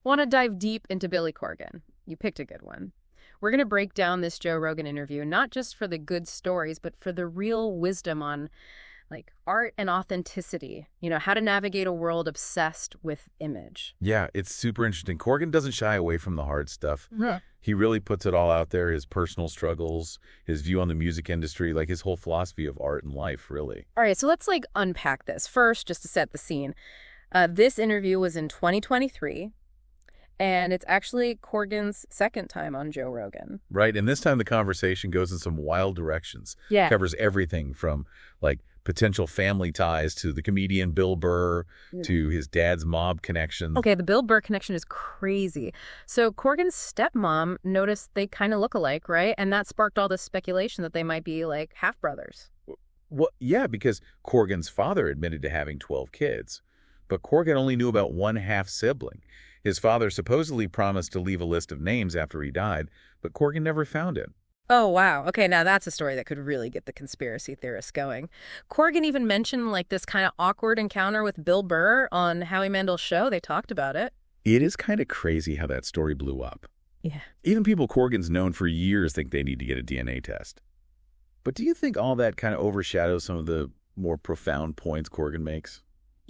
Want to dive deep into Billy Corgan? You picked a good one. We're going to break down this Joe Rogan interview, not just for the good stories, but for the real wisdom on art and authenticity. How to navigate a world obsessed with image. Yeah, it's super interesting. Corgan doesn't shy away from the hard stuff. Yeah. He really puts it all out there, his personal struggles, his view on the music industry, like his whole philosophy of art and life, really. All right, so let's unpack this. First, just to set the scene. This interview was in 2023. And it's actually Corgan's second time on Joe Rogan. Right, and this time the conversation goes in some wild directions. Yeah. Covers everything from, potential family ties to the comedian Bill Burr to his dad's mob connections. Okay, the Bill Burr connection is crazy. So Corgan's stepmom noticed they kind of look alike, right? And that sparked all this speculation that they might be half-brothers. Well, yeah, because Corgan's father admitted to having 12 kids, but Corgan only knew about one half-sibling. His father supposedly promised to leave a list of names after he died, but Corgan never found it. Oh, wow. Okay, now that's a story that could really get the conspiracy theorists going. Corgan even mentioned this kind of awkward encounter with Bill Burr on Howie Mandel's show. They talked about it. It is kind of crazy how that story blew up. Yeah. Even people Corgan's known for years think they need to get a DNA test. But do you think all that kind of overshadows some of the more profound points Corgan makes?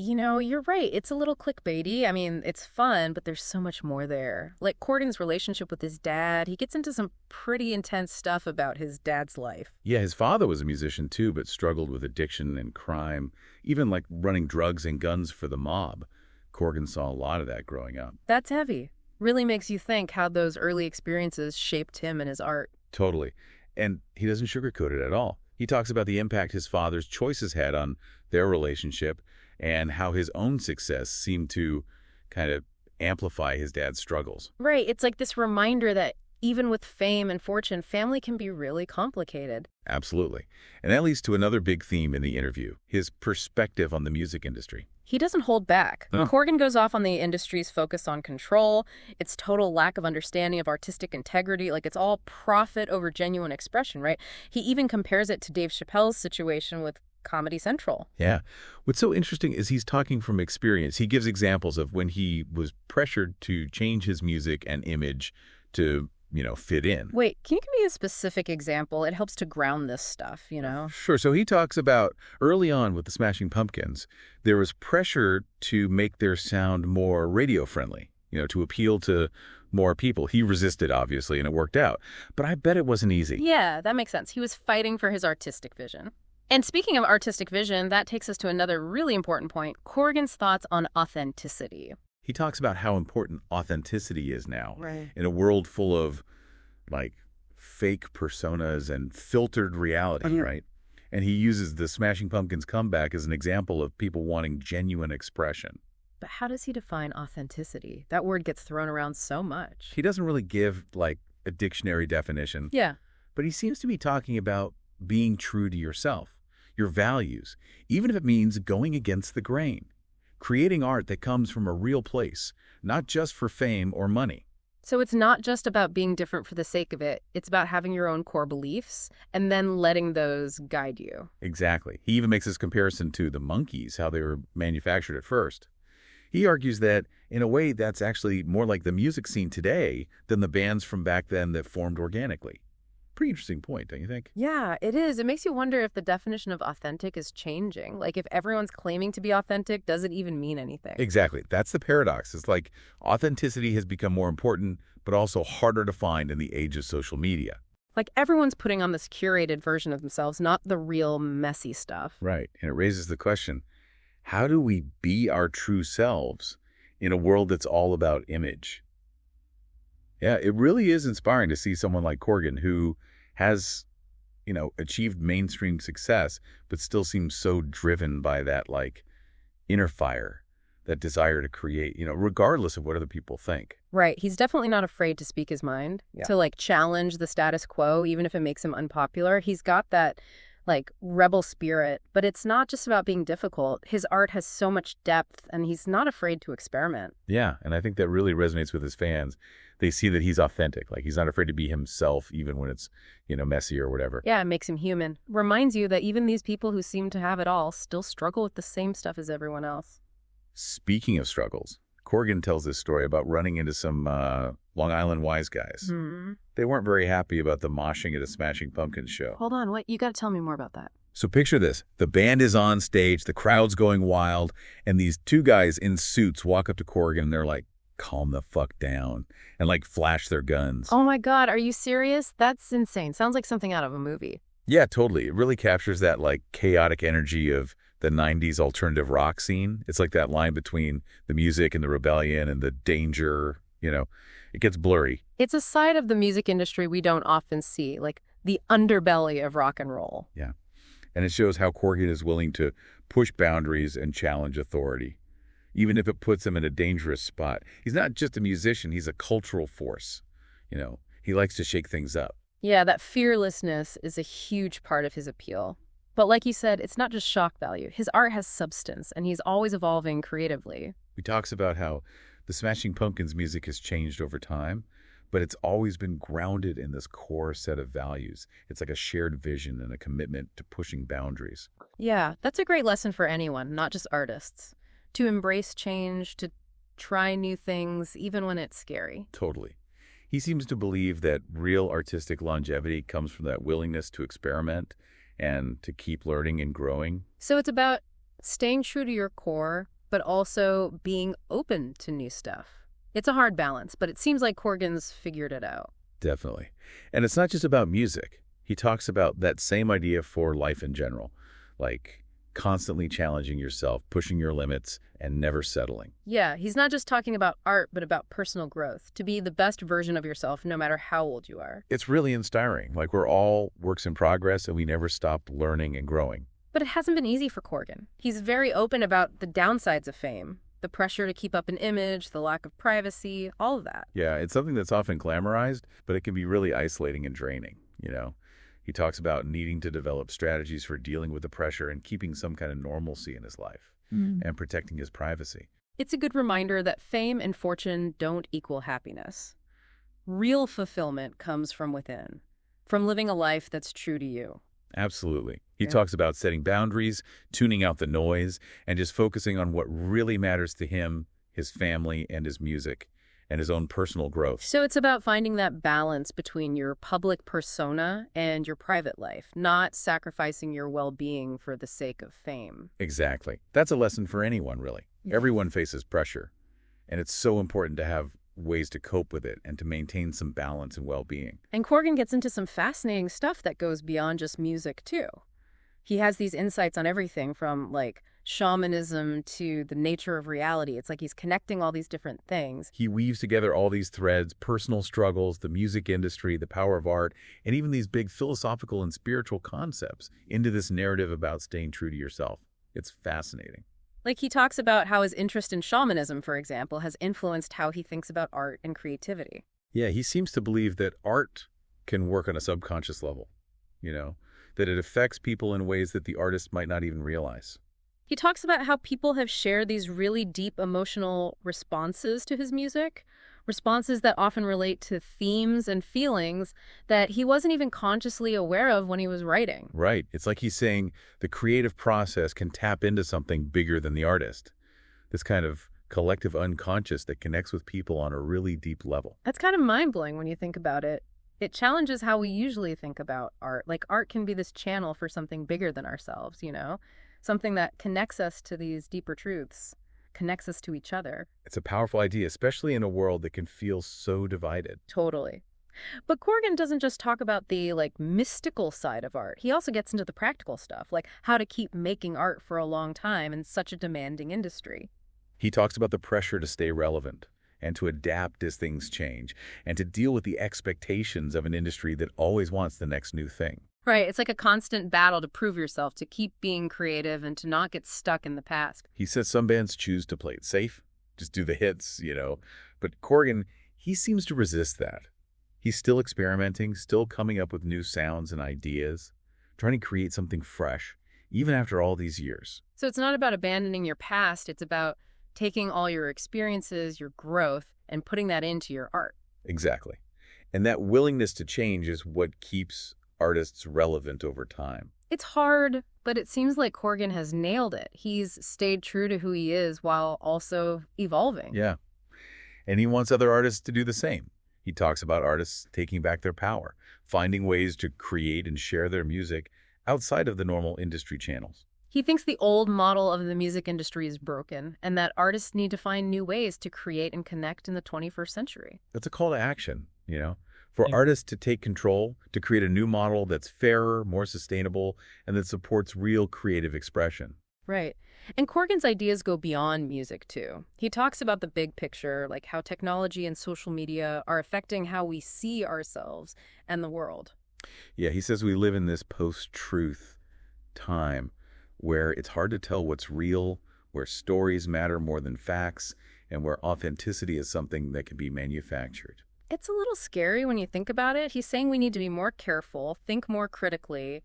You're right. It's a little clickbaity. I mean, it's fun, but there's so much more there. Corgan's relationship with his dad, he gets into some pretty intense stuff about his dad's life. Yeah, his father was a musician too, but struggled with addiction and crime, even running drugs and guns for the mob. Corgan saw a lot of that growing up. That's heavy. Really makes you think how those early experiences shaped him and his art. Totally. And he doesn't sugarcoat it at all. He talks about the impact his father's choices had on their relationship and how his own success seemed to kind of amplify his dad's struggles. Right. It's this reminder that even with fame and fortune, family can be really complicated. Absolutely. And that leads to another big theme in the interview, his perspective on the music industry. He doesn't hold back. Oh. Corgan goes off on the industry's focus on control, its total lack of understanding of artistic integrity. It's all profit over genuine expression, right? He even compares it to Dave Chappelle's situation with Comedy Central. Yeah. What's so interesting is he's talking from experience. He gives examples of when he was pressured to change his music and image to, fit in. Wait, can you give me a specific example? It helps to ground this stuff, Sure. So he talks about early on with the Smashing Pumpkins, there was pressure to make their sound more radio friendly, to appeal to more people. He resisted, obviously, and it worked out. But I bet it wasn't easy. Yeah, that makes sense. He was fighting for his artistic vision. And speaking of artistic vision, that takes us to another really important point, Corgan's thoughts on authenticity. He talks about how important authenticity is now. Right. In a world full of, fake personas and filtered reality, right? And he uses the Smashing Pumpkins comeback as an example of people wanting genuine expression. But how does he define authenticity? That word gets thrown around so much. He doesn't really give, a dictionary definition. Yeah. But he seems to be talking about being true to yourself, your values, even if it means going against the grain, creating art that comes from a real place, not just for fame or money. So it's not just about being different for the sake of it. It's about having your own core beliefs and then letting those guide you. Exactly. He even makes this comparison to the Monkees, how they were manufactured at first. He argues that, in a way, that's actually more like the music scene today than the bands from back then that formed organically. Pretty interesting point, don't you think? Yeah, it is. It makes you wonder if the definition of authentic is changing. If everyone's claiming to be authentic, does it even mean anything? Exactly. That's the paradox. It's authenticity has become more important, but also harder to find in the age of social media. Everyone's putting on this curated version of themselves, not the real messy stuff. Right. And it raises the question, how do we be our true selves in a world that's all about image? Yeah, it really is inspiring to see someone like Corgan who has, achieved mainstream success, but still seems so driven by that, inner fire, that desire to create, regardless of what other people think. Right. He's definitely not afraid to speak his mind, to challenge the status quo, even if it makes him unpopular. He's got that rebel spirit, but it's not just about being difficult. His art has so much depth and he's not afraid to experiment. Yeah. And I think that really resonates with his fans. They see that he's authentic. He's not afraid to be himself, even when it's, messy or whatever. Yeah, it makes him human. Reminds you that even these people who seem to have it all still struggle with the same stuff as everyone else. Speaking of struggles, Corgan tells this story about running into some Long Island wise guys. Hmm. They weren't very happy about the moshing at a Smashing Pumpkins show. Hold on, what? You got to tell me more about that. So picture this. The band is on stage, the crowd's going wild, and these two guys in suits walk up to Corgan and they're like, calm the fuck down, and like flash their guns. Oh my God, are you serious? That's insane. Sounds like something out of a movie. Yeah, totally. It really captures that like chaotic energy of the 90s alternative rock scene. It's like that line between the music and the rebellion and the danger, it gets blurry. It's a side of the music industry we don't often see, like the underbelly of rock and roll. Yeah. And it shows how Corgan is willing to push boundaries and challenge authority, even if it puts him in a dangerous spot. He's not just a musician, he's a cultural force. He likes to shake things up. Yeah, that fearlessness is a huge part of his appeal. But like you said, it's not just shock value. His art has substance, and he's always evolving creatively. He talks about how the Smashing Pumpkins music has changed over time, but it's always been grounded in this core set of values. It's like a shared vision and a commitment to pushing boundaries. Yeah, that's a great lesson for anyone, not just artists. To embrace change, to try new things, even when it's scary. Totally. He seems to believe that real artistic longevity comes from that willingness to experiment and to keep learning and growing. So it's about staying true to your core, but also being open to new stuff. It's a hard balance, but it seems like Corgan's figured it out. Definitely. And it's not just about music. He talks about that same idea for life in general, like constantly challenging yourself, pushing your limits, and never settling. Yeah, he's not just talking about art, but about personal growth, to be the best version of yourself no matter how old you are. It's really inspiring. Like we're all works in progress and we never stop learning and growing. But it hasn't been easy for Corgan. He's very open about the downsides of fame, the pressure to keep up an image, the lack of privacy, all of that. Yeah, it's something that's often glamorized, but it can be really isolating and draining, He talks about needing to develop strategies for dealing with the pressure and keeping some kind of normalcy in his life and protecting his privacy. It's a good reminder that fame and fortune don't equal happiness. Real fulfillment comes from within, from living a life that's true to you. Absolutely. He talks about setting boundaries, tuning out the noise, and just focusing on what really matters to him, his family, and his music, and his own personal growth. So it's about finding that balance between your public persona and your private life, not sacrificing your well-being for the sake of fame. Exactly. That's a lesson for anyone, really. Everyone faces pressure, and it's so important to have ways to cope with it and to maintain some balance and well-being. And Corgan gets into some fascinating stuff that goes beyond just music, too. He has these insights on everything from, like, shamanism to the nature of reality. It's like he's connecting all these different things. He weaves together all these threads, personal struggles, the music industry, the power of art, and even these big philosophical and spiritual concepts into this narrative about staying true to yourself. It's fascinating. Like he talks about how his interest in shamanism, for example, has influenced how he thinks about art and creativity. Yeah, he seems to believe that art can work on a subconscious level, that it affects people in ways that the artist might not even realize. He talks about how people have shared these really deep emotional responses to his music, responses that often relate to themes and feelings that he wasn't even consciously aware of when he was writing. Right. It's like he's saying the creative process can tap into something bigger than the artist. This kind of collective unconscious that connects with people on a really deep level. That's kind of mind-blowing when you think about it. It challenges how we usually think about art. Like art can be this channel for something bigger than ourselves, Something that connects us to these deeper truths, connects us to each other. It's a powerful idea, especially in a world that can feel so divided. Totally. But Corgan doesn't just talk about the mystical side of art. He also gets into the practical stuff, like how to keep making art for a long time in such a demanding industry. He talks about the pressure to stay relevant and to adapt as things change and to deal with the expectations of an industry that always wants the next new thing. Right. It's like a constant battle to prove yourself, to keep being creative and to not get stuck in the past. He says some bands choose to play it safe, just do the hits, But Corgan, he seems to resist that. He's still experimenting, still coming up with new sounds and ideas, trying to create something fresh, even after all these years. So it's not about abandoning your past. It's about taking all your experiences, your growth, and putting that into your art. Exactly. And that willingness to change is what keeps artists relevant over time. It's hard, but it seems like Corgan has nailed it. He's stayed true to who he is while also evolving. Yeah. And he wants other artists to do the same. He talks about artists taking back their power, finding ways to create and share their music outside of the normal industry channels. He thinks the old model of the music industry is broken and that artists need to find new ways to create and connect in the 21st century. That's a call to action, for artists to take control, to create a new model that's fairer, more sustainable, and that supports real creative expression. Right. And Corgan's ideas go beyond music, too. He talks about the big picture, like how technology and social media are affecting how we see ourselves and the world. Yeah, he says we live in this post-truth time where it's hard to tell what's real, where stories matter more than facts, and where authenticity is something that can be manufactured. It's a little scary when you think about it. He's saying we need to be more careful, think more critically,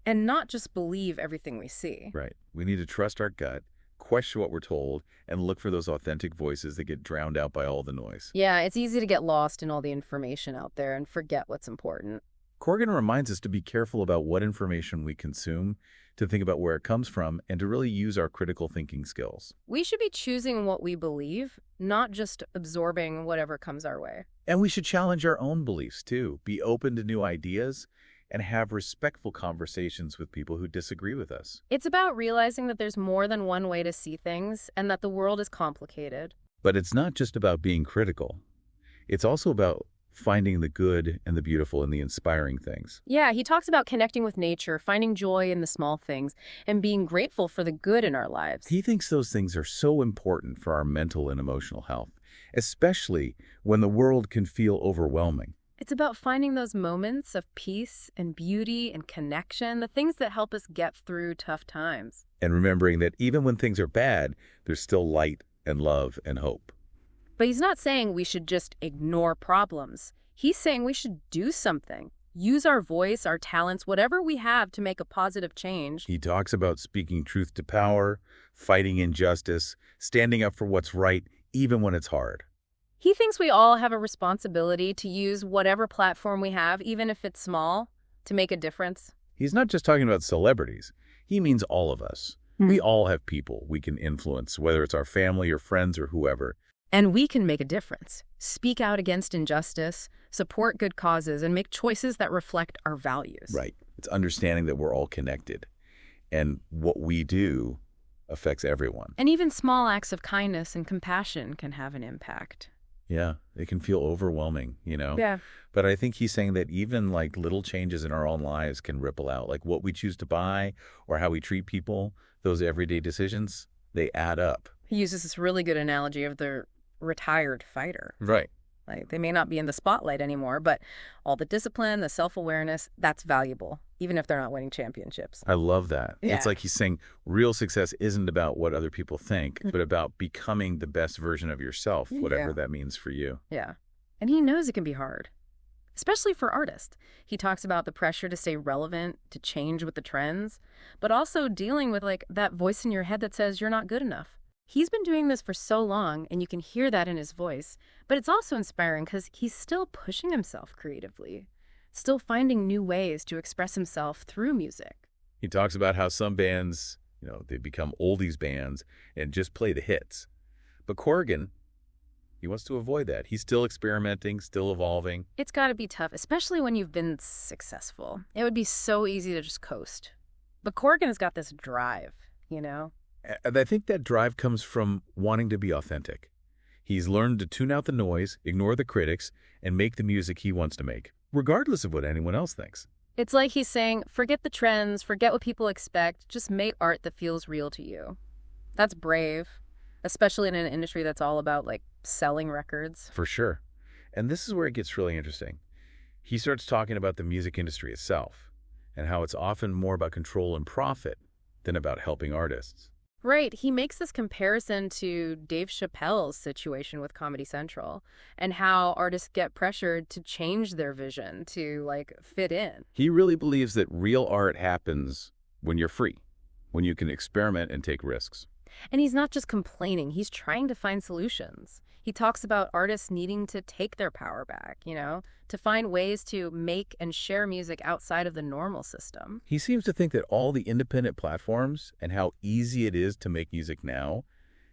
and not just believe everything we see. Right. We need to trust our gut, question what we're told, and look for those authentic voices that get drowned out by all the noise. Yeah, it's easy to get lost in all the information out there and forget what's important. Corgan reminds us to be careful about what information we consume, to think about where it comes from, and to really use our critical thinking skills. We should be choosing what we believe, not just absorbing whatever comes our way. And we should challenge our own beliefs, too. Be open to new ideas and have respectful conversations with people who disagree with us. It's about realizing that there's more than one way to see things and that the world is complicated. But it's not just about being critical. It's also about finding the good and the beautiful and the inspiring things. Yeah, he talks about connecting with nature, finding joy in the small things, and being grateful for the good in our lives. He thinks those things are so important for our mental and emotional health, especially when the world can feel overwhelming. It's about finding those moments of peace and beauty and connection, the things that help us get through tough times. And remembering that even when things are bad, there's still light and love and hope. But he's not saying we should just ignore problems. He's saying we should do something. Use our voice, our talents, whatever we have to make a positive change. He talks about speaking truth to power, fighting injustice, standing up for what's right, even when it's hard. He thinks we all have a responsibility to use whatever platform we have, even if it's small, to make a difference. He's not just talking about celebrities. He means all of us. We all have people we can influence, whether it's our family or friends or whoever. And we can make a difference. Speak out against injustice, support good causes, and make choices that reflect our values. Right. It's understanding that we're all connected. And what we do affects everyone. And even small acts of kindness and compassion can have an impact. Yeah, it can feel overwhelming, Yeah. But I think he's saying that even like little changes in our own lives can ripple out. Like what we choose to buy or how we treat people, those everyday decisions, they add up. He uses this really good analogy of the retired fighter. Right. Like, they may not be in the spotlight anymore, but all the discipline, the self-awareness, that's valuable, even if they're not winning championships. I love that. Yeah. It's like he's saying real success isn't about what other people think, but about becoming the best version of yourself, whatever that means for you. Yeah. And he knows it can be hard, especially for artists. He talks about the pressure to stay relevant, to change with the trends, but also dealing with like that voice in your head that says you're not good enough. He's been doing this for so long, and you can hear that in his voice, but it's also inspiring because he's still pushing himself creatively, still finding new ways to express himself through music. He talks about how some bands, they become oldies bands and just play the hits. But Corgan, he wants to avoid that. He's still experimenting, still evolving. It's got to be tough, especially when you've been successful. It would be so easy to just coast. But Corgan has got this drive, And I think that drive comes from wanting to be authentic. He's learned to tune out the noise, ignore the critics, and make the music he wants to make, regardless of what anyone else thinks. It's like he's saying, forget the trends, forget what people expect, just make art that feels real to you. That's brave, especially in an industry that's all about, selling records. For sure. And this is where it gets really interesting. He starts talking about the music industry itself and how it's often more about control and profit than about helping artists. Right. He makes this comparison to Dave Chappelle's situation with Comedy Central and how artists get pressured to change their vision to, fit in. He really believes that real art happens when you're free, when you can experiment and take risks. And he's not just complaining, he's trying to find solutions. He talks about artists needing to take their power back, to find ways to make and share music outside of the normal system. He seems to think that all the independent platforms and how easy it is to make music now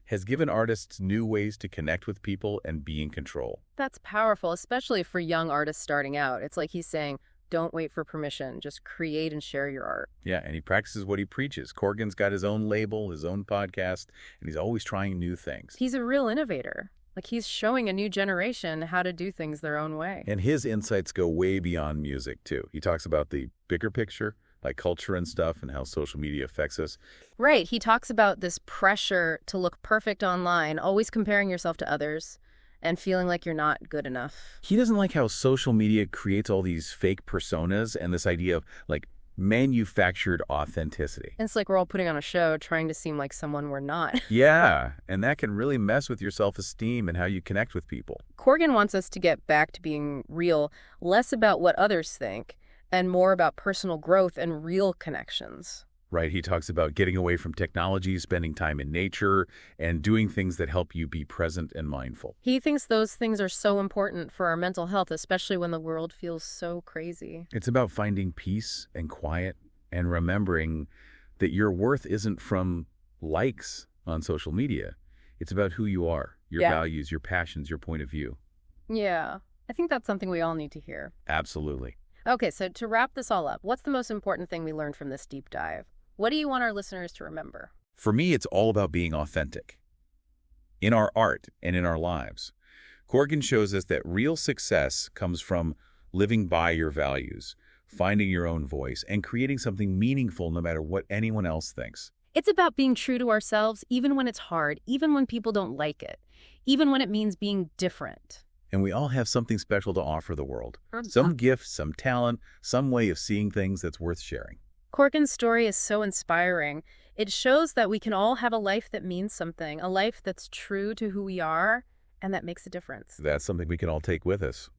has given artists new ways to connect with people and be in control. That's powerful, especially for young artists starting out. It's like he's saying, don't wait for permission, just create and share your art. Yeah, and he practices what he preaches. Corgan's got his own label, his own podcast, and he's always trying new things. He's a real innovator. Like he's showing a new generation how to do things their own way. And his insights go way beyond music, too. He talks about the bigger picture, like culture and stuff, and how social media affects us. Right. He talks about this pressure to look perfect online, always comparing yourself to others and feeling like you're not good enough. He doesn't like how social media creates all these fake personas and this idea of, like, manufactured authenticity. It's like we're all putting on a show trying to seem like someone we're not. Yeah, and that can really mess with your self-esteem and how you connect with people. Corgan wants us to get back to being real, less about what others think, and more about personal growth and real connections. Right, he talks about getting away from technology, spending time in nature, and doing things that help you be present and mindful. He thinks those things are so important for our mental health, especially when the world feels so crazy. It's about finding peace and quiet and remembering that your worth isn't from likes on social media. It's about who you are, your values, your passions, your point of view. Yeah, I think that's something we all need to hear. Absolutely. Okay, so to wrap this all up, what's the most important thing we learned from this deep dive? What do you want our listeners to remember? For me, it's all about being authentic in our art and in our lives. Corgan shows us that real success comes from living by your values, finding your own voice, and creating something meaningful no matter what anyone else thinks. It's about being true to ourselves, even when it's hard, even when people don't like it, even when it means being different. And we all have something special to offer the world. Some gift, some talent, some way of seeing things that's worth sharing. Corgan's story is so inspiring. It shows that we can all have a life that means something, a life that's true to who we are, and that makes a difference. That's something we can all take with us.